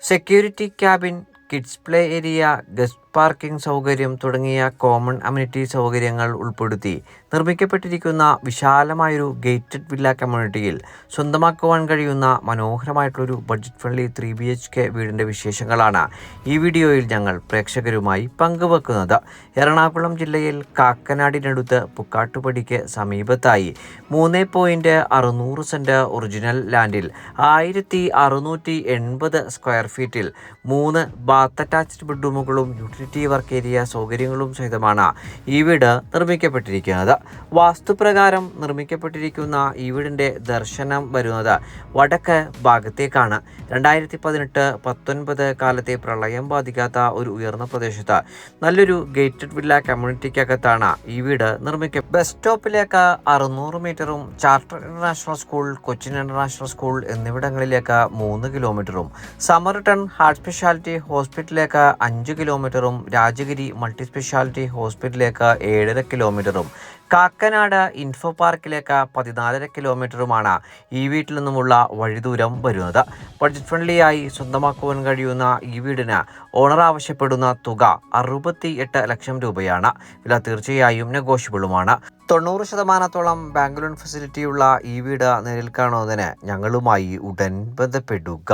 Security cabin, kids play area, guest parking സൗകര്യം തുടങ്ങിയ common amenity സൗകര്യങ്ങൾ ഉൾപ്പെടുത്തി നിർമ്മിക്കപ്പെട്ടിരിക്കുന്ന വിശാലമായൊരു ഗേറ്റഡ് വില്ല കമ്മ്യൂണിറ്റിയിൽ സ്വന്തമാക്കുവാൻ കഴിയുന്ന മനോഹരമായിട്ടുള്ളൊരു ബഡ്ജറ്റ് ഫ്രണ്ട്ലി 3 BHK വീടിൻ്റെ വിശേഷങ്ങളാണ് ഈ വീഡിയോയിൽ ഞങ്ങൾ പ്രേക്ഷകരുമായി പങ്കുവെക്കുന്നത്. എറണാകുളം ജില്ലയിൽ കാക്കനാടിനടുത്ത് പുക്കാട്ടുപടിക്ക് സമീപത്തായി 3.600 സെൻറ് ഒറിജിനൽ ലാൻഡിൽ 1680 സ്ക്വയർ ഫീറ്റിൽ 3 ബാത്ത് അറ്റാച്ച്ഡ് ബെഡ്റൂമുകളും യൂട്ടിലിറ്റി വർക്ക് ഏരിയ സൗകര്യങ്ങളും സഹിതമാണ് ഈ വീട് നിർമ്മിക്കപ്പെട്ടിരിക്കുന്നത്. വാസ്തുപ്രകാരം നിർമ്മിക്കപ്പെട്ടിരിക്കുന്ന ഈ വീടിൻ്റെ ദർശനം വരുന്നത് വടക്ക് ഭാഗത്തേക്കാണ്. 2018-19 കാലത്തെ പ്രളയം ബാധിക്കാത്ത ഒരു ഉയർന്ന പ്രദേശത്ത് നല്ലൊരു ഗേറ്റഡ് വില്ല കമ്മ്യൂണിറ്റിക്കകത്താണ് ഈ വീട് നിർമ്മിക്കുക. ബസ് സ്റ്റോപ്പിലേക്ക് 600 മീറ്ററും charter international school, Cochin international school എന്നിവിടങ്ങളിലേക്ക് 3 കിലോമീറ്ററും, സമർട്ടൺ ഹാർട്ട് സ്പെഷ്യാലിറ്റി ഹോസ്പിറ്റലിലേക്ക് 5 കിലോമീറ്ററും, രാജഗിരി മൾട്ടി സ്പെഷ്യാലിറ്റി ഹോസ്പിറ്റലിലേക്ക് 7.5 കിലോമീറ്ററും, കാക്കനാട് ഇൻഫോ പാർക്കിലേക്ക് 14.5 കിലോമീറ്ററുമാണ് ഈ വീട്ടിൽ നിന്നുമുള്ള വഴിദൂരം വരുന്നത്. ബഡ്ജറ്റ് ഫ്രണ്ട്ലിയായി സ്വന്തമാക്കുവാൻ കഴിയുന്ന ഈ വീടിന് ഓണർ ആവശ്യപ്പെടുന്ന തുക 68 ലക്ഷം രൂപയാണ്. വില തീർച്ചയായും നെഗോഷ്യബിളുമാണ്. 90% ബാങ്ക് ലോൺ ഫെസിലിറ്റിയുള്ള ഈ വീട് നേരിൽ കാണുന്നതിന് ഞങ്ങളുമായി ഉടൻ ബന്ധപ്പെടുക.